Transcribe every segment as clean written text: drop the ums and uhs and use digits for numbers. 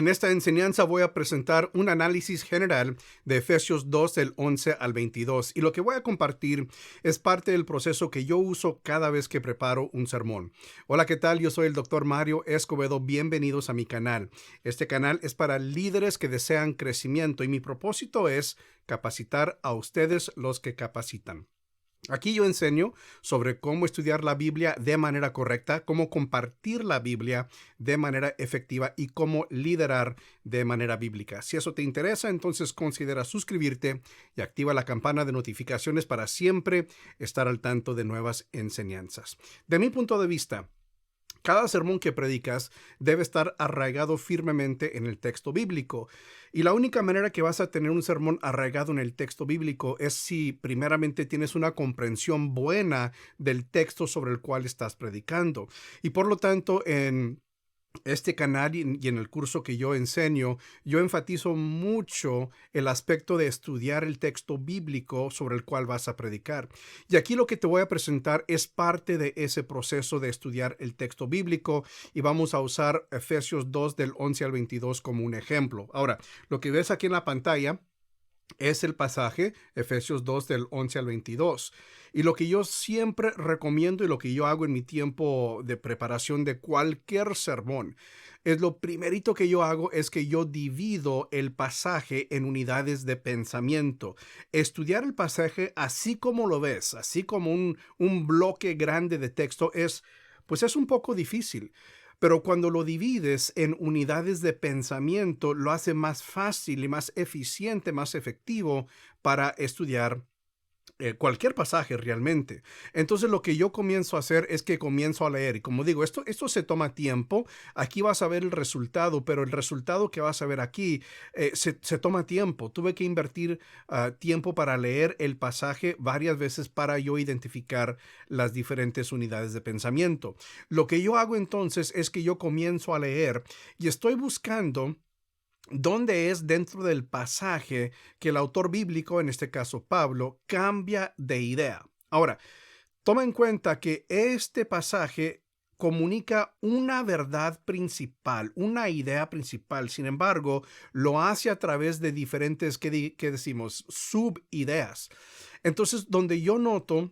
En esta enseñanza voy a presentar un análisis general de Efesios 2 del 11 al 22 y lo que voy a compartir es parte del proceso que yo uso cada vez que preparo un sermón. Hola, ¿qué tal? Yo soy el Dr. Mario Escobedo. Bienvenidos a mi canal. Este canal es para líderes que desean crecimiento y mi propósito es capacitar a ustedes los que capacitan. Aquí yo enseño sobre cómo estudiar la Biblia de manera correcta, cómo compartir la Biblia de manera efectiva y cómo liderar de manera bíblica. Si eso te interesa, entonces considera suscribirte y activa la campana de notificaciones para siempre estar al tanto de nuevas enseñanzas. De mi punto de vista, cada sermón que predicas debe estar arraigado firmemente en el texto bíblico. Y la única manera que vas a tener un sermón arraigado en el texto bíblico es si primeramente tienes una comprensión buena del texto sobre el cual estás predicando. Y por lo tanto, en este canal y en el curso que yo enseño, yo enfatizo mucho el aspecto de estudiar el texto bíblico sobre el cual vas a predicar. Y aquí lo que te voy a presentar es parte de ese proceso de estudiar el texto bíblico y vamos a usar Efesios 2 del 11 al 22 como un ejemplo. Ahora, lo que ves aquí en la pantalla es el pasaje Efesios 2 del 11 al 22. Y lo que yo siempre recomiendo y lo que yo hago en mi tiempo de preparación de cualquier sermón, es lo primerito que yo hago es que yo divido el pasaje en unidades de pensamiento. Estudiar el pasaje así como lo ves, así como un bloque grande de texto pues es un poco difícil. Pero cuando lo divides en unidades de pensamiento, lo hace más fácil y más eficiente, más efectivo para estudiar cualquier pasaje realmente. Entonces lo que yo comienzo a hacer es que comienzo a leer y como digo, esto se toma tiempo. Aquí vas a ver el resultado, pero el resultado que vas a ver aquí se toma tiempo. Tuve que invertir tiempo para leer el pasaje varias veces para yo identificar las diferentes unidades de pensamiento. Lo que yo hago entonces es que yo comienzo a leer y estoy buscando ¿dónde es dentro del pasaje que el autor bíblico, en este caso Pablo, cambia de idea? Ahora, toma en cuenta que este pasaje comunica una verdad principal, una idea principal. Sin embargo, lo hace a través de diferentes, ¿qué decimos? Subideas. Entonces, donde yo noto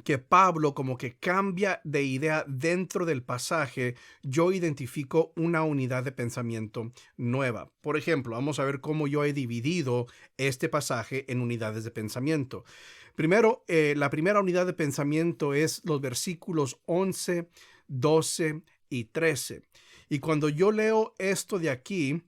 que Pablo como que cambia de idea dentro del pasaje, yo identifico una unidad de pensamiento nueva. Por ejemplo, vamos a ver cómo yo he dividido este pasaje en unidades de pensamiento. Primero, la primera unidad de pensamiento es los versículos 11, 12 y 13. Y cuando yo leo esto de aquí,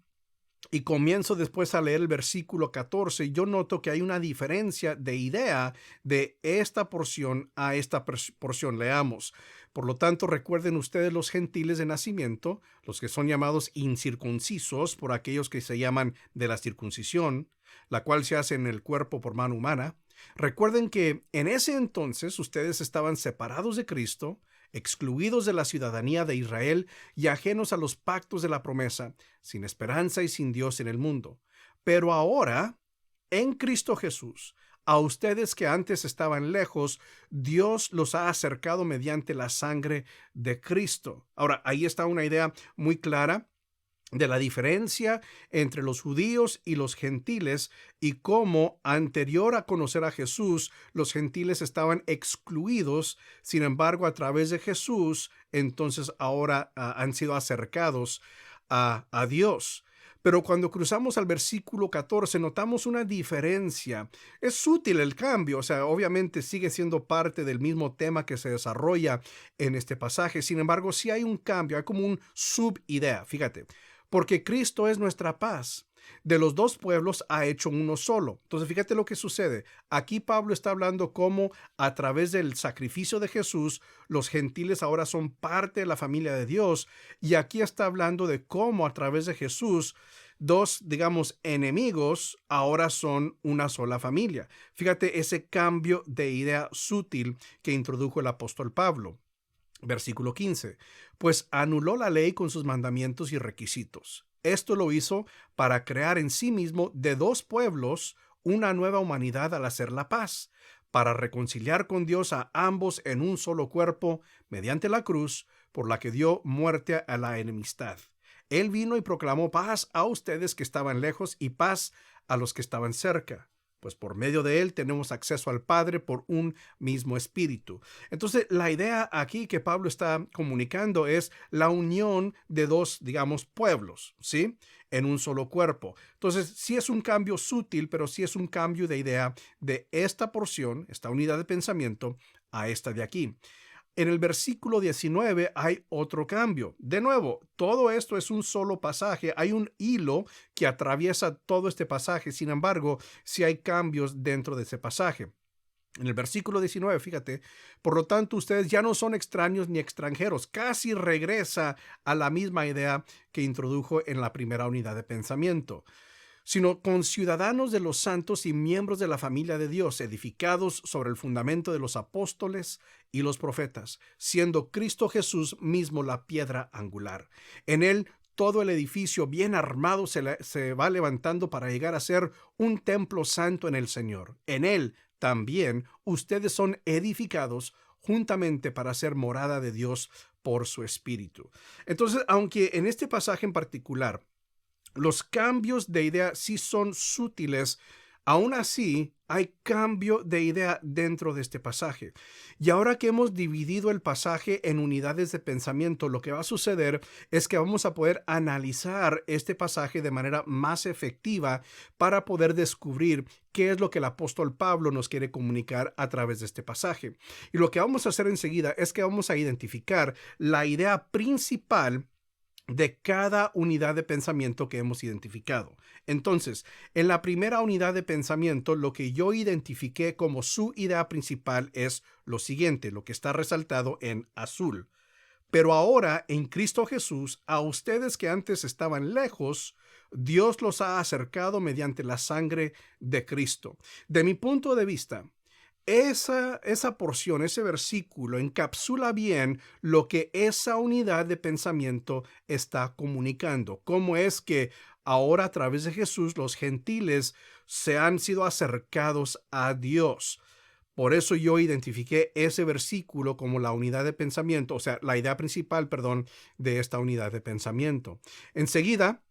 y comienzo después a leer el versículo 14, yo noto que hay una diferencia de idea de esta porción a esta porción. Leamos. Por lo tanto, recuerden ustedes los gentiles de nacimiento, los que son llamados incircuncisos por aquellos que se llaman de la circuncisión, la cual se hace en el cuerpo por mano humana. Recuerden que en ese entonces ustedes estaban separados de Cristo, excluidos de la ciudadanía de Israel y ajenos a los pactos de la promesa, sin esperanza y sin Dios en el mundo. Pero ahora, en Cristo Jesús, a ustedes que antes estaban lejos, Dios los ha acercado mediante la sangre de Cristo. Ahora, ahí está una idea muy clara de la diferencia entre los judíos y los gentiles y cómo anterior a conocer a Jesús, los gentiles estaban excluidos. Sin embargo, a través de Jesús, entonces ahora han sido acercados a Dios. Pero cuando cruzamos al versículo 14, notamos una diferencia. Es sutil el cambio, o sea, obviamente sigue siendo parte del mismo tema que se desarrolla en este pasaje. Sin embargo, sí hay un cambio, hay como un subidea, fíjate. Porque Cristo es nuestra paz. De los dos pueblos ha hecho uno solo. Entonces, fíjate lo que sucede. Aquí Pablo está hablando cómo a través del sacrificio de Jesús, los gentiles ahora son parte de la familia de Dios. Y aquí está hablando de cómo a través de Jesús, dos, digamos, enemigos ahora son una sola familia. Fíjate ese cambio de idea sutil que introdujo el apóstol Pablo. Versículo 15. Pues anuló la ley con sus mandamientos y requisitos. Esto lo hizo para crear en sí mismo de dos pueblos una nueva humanidad al hacer la paz, para reconciliar con Dios a ambos en un solo cuerpo mediante la cruz, por la que dio muerte a la enemistad. Él vino y proclamó paz a ustedes que estaban lejos y paz a los que estaban cerca. Pues por medio de él tenemos acceso al Padre por un mismo espíritu. Entonces, la idea aquí que Pablo está comunicando es la unión de dos, digamos, pueblos, ¿sí? En un solo cuerpo. Entonces, sí es un cambio sutil, pero sí es un cambio de idea de esta porción, esta unidad de pensamiento, a esta de aquí. En el versículo 19 hay otro cambio. De nuevo, todo esto es un solo pasaje. Hay un hilo que atraviesa todo este pasaje. Sin embargo, sí hay cambios dentro de ese pasaje. En el versículo 19, fíjate, por lo tanto, ustedes ya no son extraños ni extranjeros. Casi regresa a la misma idea que introdujo en la primera unidad de pensamiento, sino conciudadanos de los santos y miembros de la familia de Dios, edificados sobre el fundamento de los apóstoles y los profetas, siendo Cristo Jesús mismo la piedra angular. En él todo el edificio bien armado se va levantando para llegar a ser un templo santo en el Señor. En él también ustedes son edificados juntamente para ser morada de Dios por su Espíritu. Entonces, aunque en este pasaje en particular los cambios de idea sí son sutiles, aún así hay cambio de idea dentro de este pasaje. Y ahora que hemos dividido el pasaje en unidades de pensamiento, lo que va a suceder es que vamos a poder analizar este pasaje de manera más efectiva para poder descubrir qué es lo que el apóstol Pablo nos quiere comunicar a través de este pasaje. Y lo que vamos a hacer enseguida es que vamos a identificar la idea principal de cada unidad de pensamiento que hemos identificado. Entonces, en la primera unidad de pensamiento, lo que yo identifiqué como su idea principal es lo siguiente, lo que está resaltado en azul. Pero ahora, en Cristo Jesús, a ustedes que antes estaban lejos, Dios los ha acercado mediante la sangre de Cristo. De mi punto de vista, esa porción, ese versículo encapsula bien lo que esa unidad de pensamiento está comunicando. Cómo es que ahora a través de Jesús los gentiles se han sido acercados a Dios. Por eso yo identifiqué ese versículo como la unidad de pensamiento, o sea, la idea principal, perdón, de esta unidad de pensamiento. Enseguida,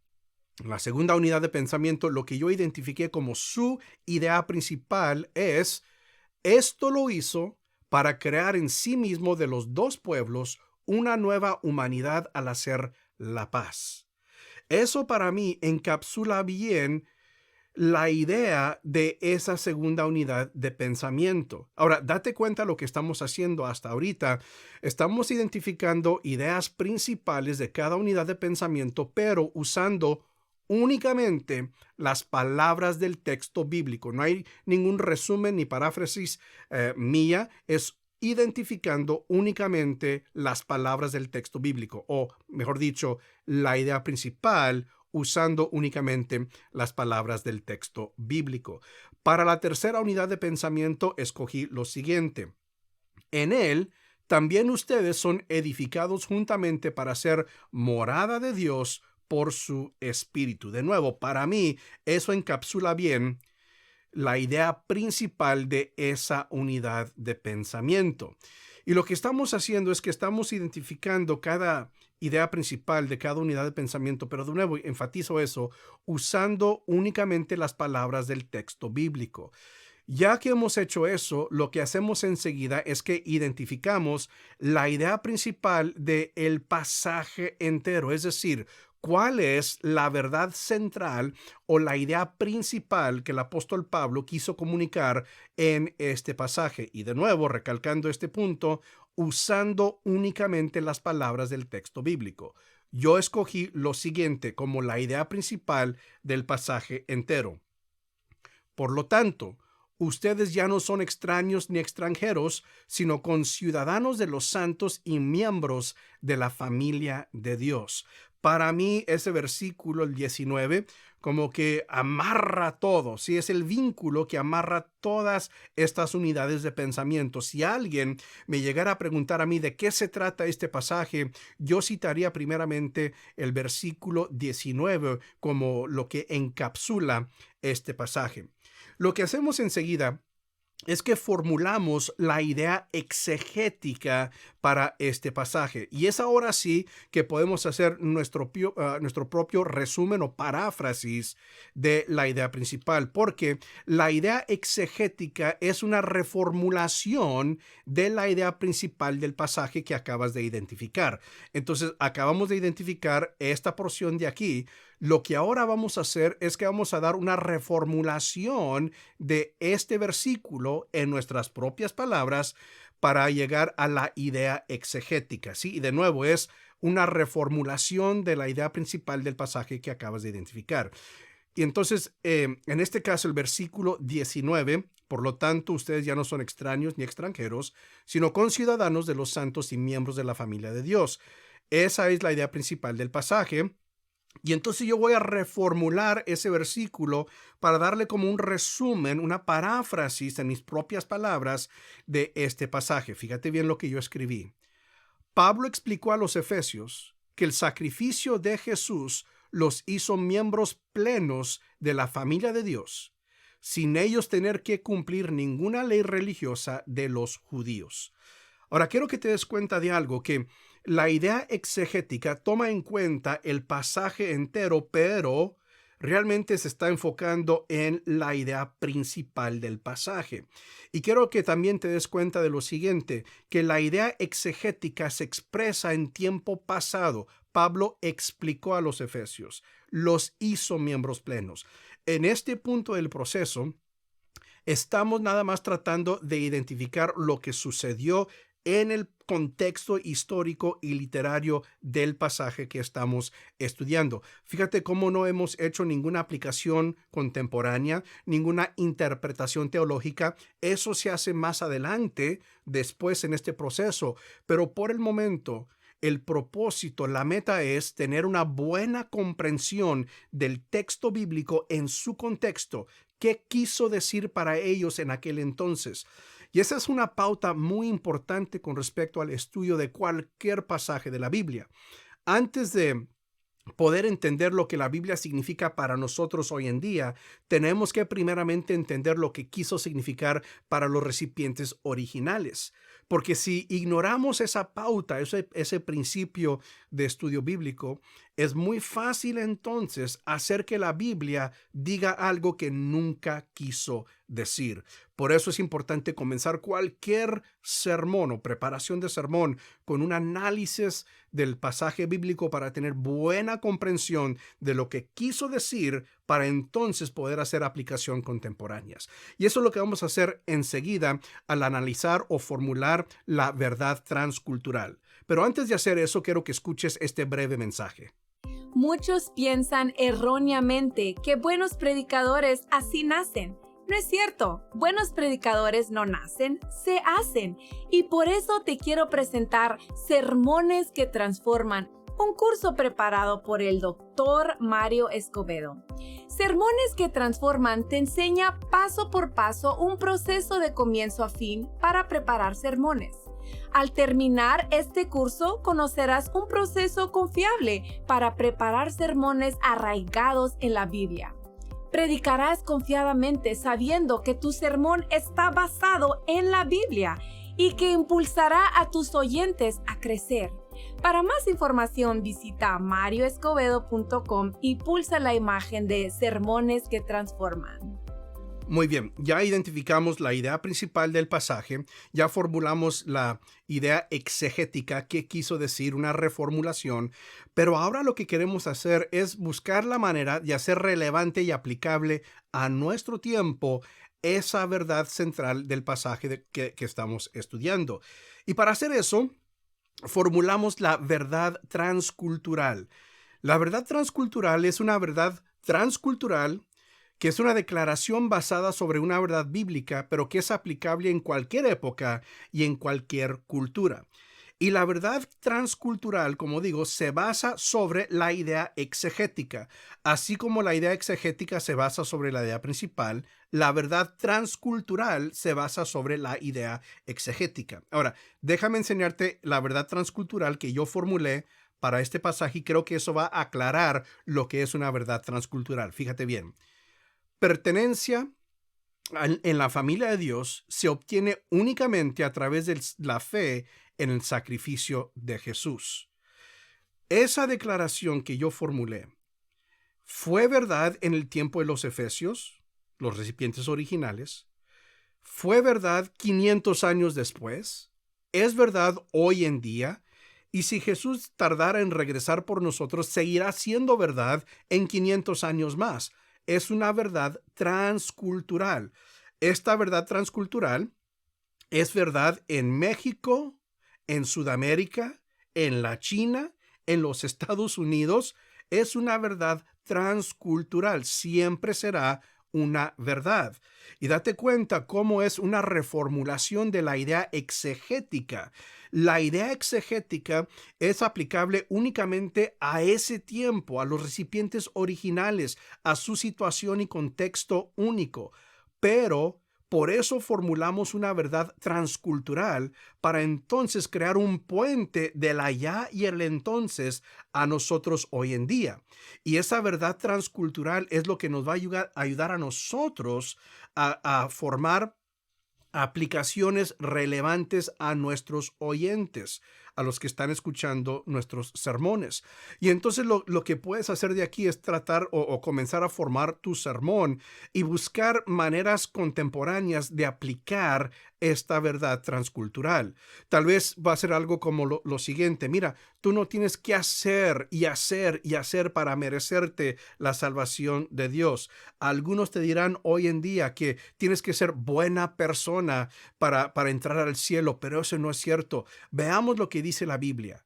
la segunda unidad de pensamiento, lo que yo identifiqué como su idea principal es: esto lo hizo para crear en sí mismo de los dos pueblos una nueva humanidad al hacer la paz. Eso para mí encapsula bien la idea de esa segunda unidad de pensamiento. Ahora, date cuenta lo que estamos haciendo hasta ahorita. Estamos identificando ideas principales de cada unidad de pensamiento, pero usando únicamente las palabras del texto bíblico. No hay ningún resumen ni paráfrasis mía. Es identificando únicamente las palabras del texto bíblico, o mejor dicho, la idea principal, usando únicamente las palabras del texto bíblico. Para la tercera unidad de pensamiento escogí lo siguiente: en él también ustedes son edificados juntamente para ser morada de Dios por su Espíritu. De nuevo, para mí eso encapsula bien la idea principal de esa unidad de pensamiento. Y lo que estamos haciendo es que estamos identificando cada idea principal de cada unidad de pensamiento, pero de nuevo enfatizo eso, usando únicamente las palabras del texto bíblico. Ya que hemos hecho eso, lo que hacemos enseguida es que identificamos la idea principal del pasaje entero, es decir, cuál es la verdad central o la idea principal que el apóstol Pablo quiso comunicar en este pasaje. Y de nuevo, recalcando este punto, usando únicamente las palabras del texto bíblico. Yo escogí lo siguiente como la idea principal del pasaje entero. Por lo tanto, ustedes ya no son extraños ni extranjeros, sino conciudadanos de los santos y miembros de la familia de Dios. Para mí, ese versículo, el 19, como que amarra todo, ¿sí? Es el vínculo que amarra todas estas unidades de pensamiento. Si alguien me llegara a preguntar a mí de qué se trata este pasaje, yo citaría primeramente el versículo 19 como lo que encapsula este pasaje. Lo que hacemos enseguida es que formulamos la idea exegética para este pasaje. Y es ahora sí que podemos hacer nuestro propio resumen o paráfrasis de la idea principal, porque la idea exegética es una reformulación de la idea principal del pasaje que acabas de identificar. Entonces, acabamos de identificar esta porción de aquí. Lo que ahora vamos a hacer es que vamos a dar una reformulación de este versículo en nuestras propias palabras para llegar a la idea exegética, ¿sí? Y de nuevo es una reformulación de la idea principal del pasaje que acabas de identificar. Y entonces, en este caso, el versículo 19, por lo tanto, ustedes ya no son extraños ni extranjeros, sino conciudadanos de los santos y miembros de la familia de Dios. Esa es la idea principal del pasaje. Y entonces yo voy a reformular ese versículo para darle como un resumen, una paráfrasis en mis propias palabras de este pasaje. Fíjate bien lo que yo escribí. Pablo explicó a los efesios que el sacrificio de Jesús los hizo miembros plenos de la familia de Dios, sin ellos tener que cumplir ninguna ley religiosa de los judíos. Ahora, quiero que te des cuenta de algo, que la idea exegética toma en cuenta el pasaje entero, pero realmente se está enfocando en la idea principal del pasaje. Y quiero que también te des cuenta de lo siguiente, que la idea exegética se expresa en tiempo pasado. Pablo explicó a los efesios, los hizo miembros plenos. En este punto del proceso, estamos nada más tratando de identificar lo que sucedió en el contexto histórico y literario del pasaje que estamos estudiando. Fíjate cómo no hemos hecho ninguna aplicación contemporánea, ninguna interpretación teológica. Eso se hace más adelante, después en este proceso. Pero por el momento, el propósito, la meta es tener una buena comprensión del texto bíblico en su contexto. ¿Qué quiso decir para ellos en aquel entonces? Y esa es una pauta muy importante con respecto al estudio de cualquier pasaje de la Biblia. Antes de poder entender lo que la Biblia significa para nosotros hoy en día, tenemos que primeramente entender lo que quiso significar para los recipientes originales. Porque si ignoramos esa pauta, ese principio de estudio bíblico, es muy fácil entonces hacer que la Biblia diga algo que nunca quiso decir. Por eso es importante comenzar cualquier sermón o preparación de sermón con un análisis del pasaje bíblico para tener buena comprensión de lo que quiso decir para entonces poder hacer aplicación contemporáneas. Y eso es lo que vamos a hacer enseguida al analizar o formular la verdad transcultural. Pero antes de hacer eso, quiero que escuches este breve mensaje. Muchos piensan erróneamente que buenos predicadores así nacen. No es cierto, buenos predicadores no nacen, se hacen. Y por eso te quiero presentar Sermones que Transforman, un curso preparado por el Dr. Mario Escobedo. Sermones que Transforman te enseña paso por paso un proceso de comienzo a fin para preparar sermones. Al terminar este curso, conocerás un proceso confiable para preparar sermones arraigados en la Biblia. Predicarás confiadamente sabiendo que tu sermón está basado en la Biblia y que impulsará a tus oyentes a crecer. Para más información visita marioescobedo.com y pulsa la imagen de Sermones que Transforman. Muy bien, ya identificamos la idea principal del pasaje, ya formulamos la idea exegética que quiso decir, una reformulación, pero ahora lo que queremos hacer es buscar la manera de hacer relevante y aplicable a nuestro tiempo esa verdad central del pasaje que estamos estudiando. Y para hacer eso, formulamos la verdad transcultural. La verdad transcultural es una verdad transcultural que es una declaración basada sobre una verdad bíblica, pero que es aplicable en cualquier época y en cualquier cultura. Y la verdad transcultural, como digo, se basa sobre la idea exegética. Así como la idea exegética se basa sobre la idea principal, la verdad transcultural se basa sobre la idea exegética. Ahora, déjame enseñarte la verdad transcultural que yo formulé para este pasaje y creo que eso va a aclarar lo que es una verdad transcultural. Fíjate bien. Pertenencia, en la familia de Dios se obtiene únicamente a través de la fe en el sacrificio de Jesús. Esa declaración que yo formulé fue verdad en el tiempo de los Efesios, los recipientes originales, fue verdad 500 años después, es verdad hoy en día, y si Jesús tardara en regresar por nosotros, seguirá siendo verdad en 500 años más. Es una verdad transcultural. Esta verdad transcultural es verdad en México, en Sudamérica, en la China, en los Estados Unidos. Es una verdad transcultural. Siempre será una verdad. Y date cuenta cómo es una reformulación de la idea exegética. La idea exegética es aplicable únicamente a ese tiempo, a los recipientes originales, a su situación y contexto único. Pero por eso formulamos una verdad transcultural para entonces crear un puente del allá y el entonces a nosotros hoy en día. Y esa verdad transcultural es lo que nos va a ayudar a nosotros a formar aplicaciones relevantes a nuestros oyentes, a los que están escuchando nuestros sermones. Y entonces lo que puedes hacer de aquí es tratar o comenzar a formar tu sermón y buscar maneras contemporáneas de aplicar esta verdad transcultural. Tal vez va a ser algo como lo siguiente: mira, tú no tienes que hacer y hacer y hacer para merecerte la salvación de Dios. Algunos te dirán hoy en día que tienes que ser buena persona para entrar al cielo, pero eso no es cierto. Veamos lo que dice la Biblia.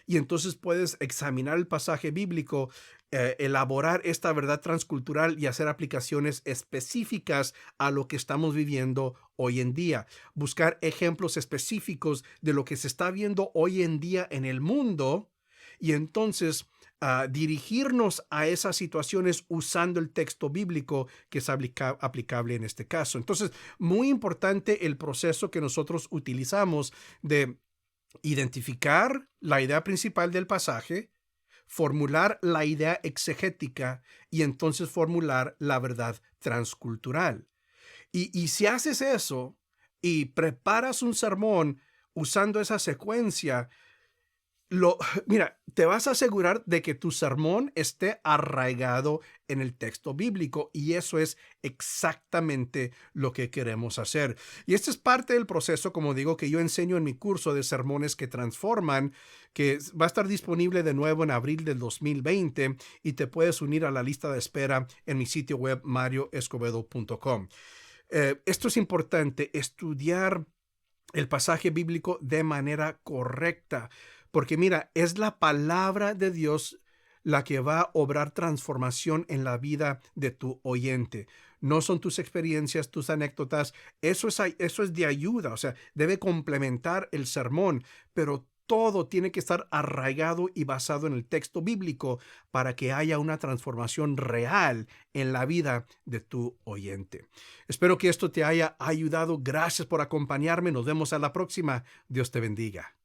Y entonces puedes examinar el pasaje bíblico, elaborar esta verdad transcultural y hacer aplicaciones específicas a lo que estamos viviendo hoy en día. Buscar ejemplos específicos de lo que se está viendo hoy en día en el mundo y entonces dirigirnos a esas situaciones usando el texto bíblico que es aplicable en este caso. Entonces, muy importante el proceso que nosotros utilizamos de identificar la idea principal del pasaje, formular la idea exegética y entonces formular la verdad transcultural. Y si haces eso y preparas un sermón usando esa secuencia, mira, te vas a asegurar de que tu sermón esté arraigado en el texto bíblico, y eso es exactamente lo que queremos hacer. Y este es parte del proceso, como digo, que yo enseño en mi curso de sermones que transforman, que va a estar disponible de nuevo en abril del 2020, y te puedes unir a la lista de espera en mi sitio web marioescobedo.com. Esto es importante, estudiar el pasaje bíblico de manera correcta. Porque mira, es la palabra de Dios la que va a obrar transformación en la vida de tu oyente. No son tus experiencias, tus anécdotas. Eso es de ayuda, o sea, debe complementar el sermón, pero todo tiene que estar arraigado y basado en el texto bíblico para que haya una transformación real en la vida de tu oyente. Espero que esto te haya ayudado. Gracias por acompañarme. Nos vemos a la próxima. Dios te bendiga.